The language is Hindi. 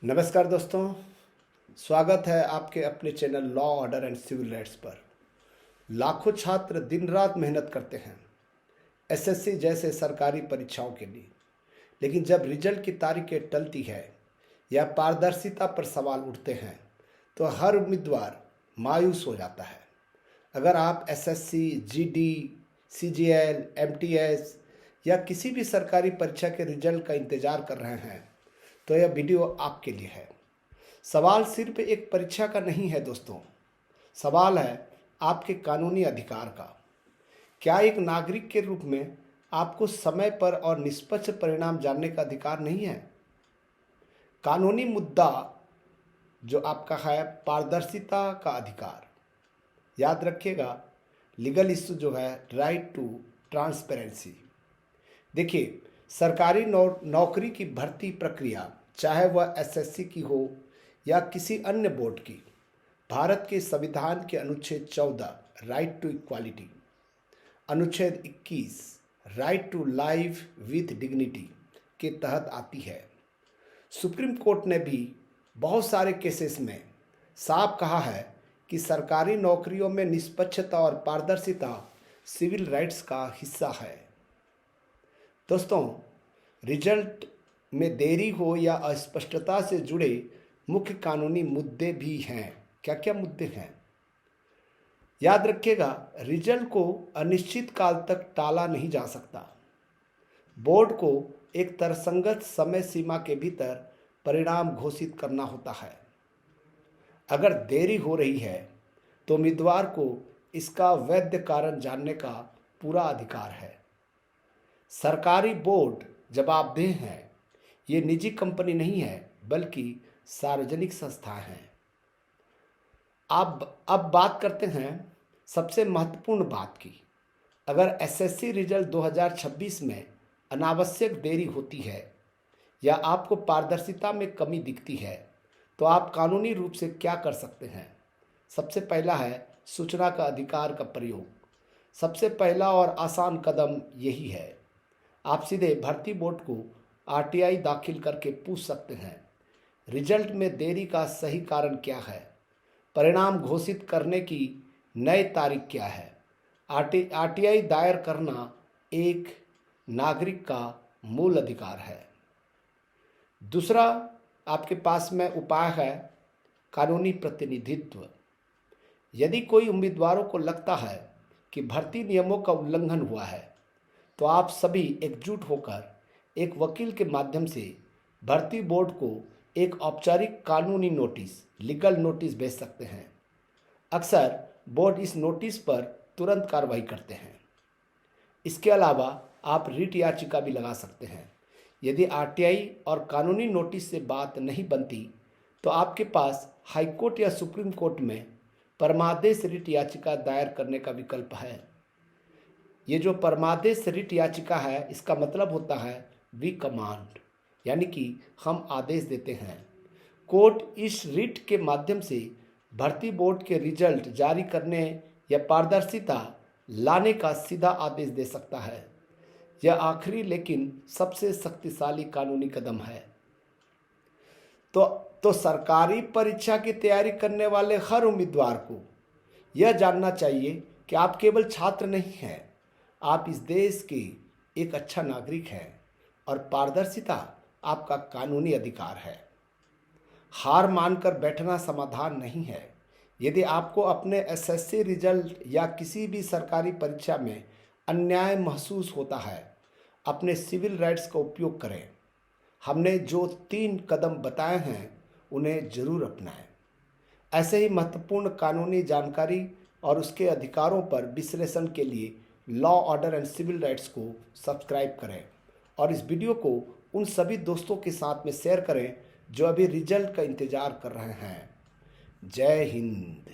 नमस्कार दोस्तों, स्वागत है आपके अपने channel law order and civil rights पर। लाखों छात्र दिन रात मेहनत करते हैं एसएससी जैसे सरकारी परीक्षाओं के लिए, लेकिन जब रिजल्ट की तारीखें टलती है या पारदर्शिता पर सवाल उठते हैं तो हर उम्मीदवार मायूस हो जाता है। अगर आप एसएससी, जीडी, सीजीएल, एमटीएस या किसी भी सरकारी परीक्षा के रिजल्ट का इंतजार कर रहे हैं तो यह वीडियो आपके लिए है। सवाल सिर्फ एक परीक्षा का नहीं है दोस्तों, सवाल है आपके कानूनी अधिकार का। क्या एक नागरिक के रूप में आपको समय पर और निष्पक्ष परिणाम जानने का अधिकार नहीं है? कानूनी मुद्दा जो आपका है पारदर्शिता का अधिकार। याद रखिएगा, लीगल इश्यू जो है राइट टू ट्रांसपेरेंसी। देखिए, सरकारी नौकरी की भर्ती प्रक्रिया, चाहे वह एसएससी की हो या किसी अन्य बोर्ड की, भारत के संविधान के अनुच्छेद 14 राइट टू इक्वालिटी, अनुच्छेद 21 right to life with dignity के तहत आती है। सुप्रीम कोर्ट ने भी बहुत सारे केसेस में साफ कहा है कि सरकारी नौकरियों में निष्पक्षता और पारदर्शिता सिविल राइट्स का हिस्सा है। दोस्तों, रिजल्ट में देरी हो या अस्पष्टता से जुड़े मुख्य कानूनी मुद्दे भी हैं। क्या क्या मुद्दे हैं? याद रखिएगा, रिजल्ट को अनिश्चित काल तक टाला नहीं जा सकता। बोर्ड को एक तर्कसंगत समय सीमा के भीतर परिणाम घोषित करना होता है। अगर देरी हो रही है तो उम्मीदवार को इसका वैध कारण जानने का पूरा अधिकार है। सरकारी बोर्ड जवाबदेह है। ये निजी कंपनी नहीं है बल्कि सार्वजनिक संस्था है। अब बात करते हैं सबसे महत्वपूर्ण बात की। अगर एसएससी रिजल्ट 2026 में अनावश्यक देरी होती है या आपको पारदर्शिता में कमी दिखती है तो आप कानूनी रूप से क्या कर सकते हैं? सबसे पहला है सूचना का अधिकार का प्रयोग। सबसे पहला और आसान कदम यही है। आप सीधे भर्ती बोर्ड को आरटीआई दाखिल करके पूछ सकते हैं, रिजल्ट में देरी का सही कारण क्या है? परिणाम घोषित करने की नई तारीख क्या है? आरटीआई दायर करना एक नागरिक का मूल अधिकार है। दूसरा आपके पास में उपाय है कानूनी प्रतिनिधित्व। यदि कोई उम्मीदवारों को लगता है कि भर्ती नियमों का उल्लंघन हुआ है तो आप सभी एकजुट होकर एक वकील के माध्यम से भर्ती बोर्ड को एक औपचारिक कानूनी नोटिस, लीगल नोटिस भेज सकते हैं। अक्सर बोर्ड इस नोटिस पर तुरंत कार्रवाई करते हैं। इसके अलावा आप रिट याचिका भी लगा सकते हैं। यदि आरटीआई और कानूनी नोटिस से बात नहीं बनती तो आपके पास हाईकोर्ट या सुप्रीम कोर्ट में परमादेश रिट याचिका दायर करने का विकल्प है। ये जो परमादेश रिट याचिका है, इसका मतलब होता है वी कमांड, यानी कि हम आदेश देते हैं। कोर्ट इस रिट के माध्यम से भर्ती बोर्ड के रिजल्ट जारी करने या पारदर्शिता लाने का सीधा आदेश दे सकता है। यह आखिरी लेकिन सबसे शक्तिशाली कानूनी कदम है। तो सरकारी परीक्षा की तैयारी करने वाले हर उम्मीदवार को यह जानना चाहिए कि आप केवल छात्र नहीं हैं, आप इस देश के एक अच्छा नागरिक हैं और पारदर्शिता आपका कानूनी अधिकार है। हार मानकर बैठना समाधान नहीं है। यदि आपको अपने एसएससी रिजल्ट या किसी भी सरकारी परीक्षा में अन्याय महसूस होता है, अपने सिविल राइट्स का उपयोग करें। हमने जो 3 कदम बताए हैं उन्हें जरूर अपनाएं। ऐसे ही महत्वपूर्ण कानूनी जानकारी और उसके अधिकारों पर विश्लेषण के लिए law order and civil rights को सब्सक्राइब करें और इस वीडियो को उन सभी दोस्तों के साथ में शेयर करें जो अभी रिजल्ट का इंतज़ार कर रहे हैं। जय हिंद।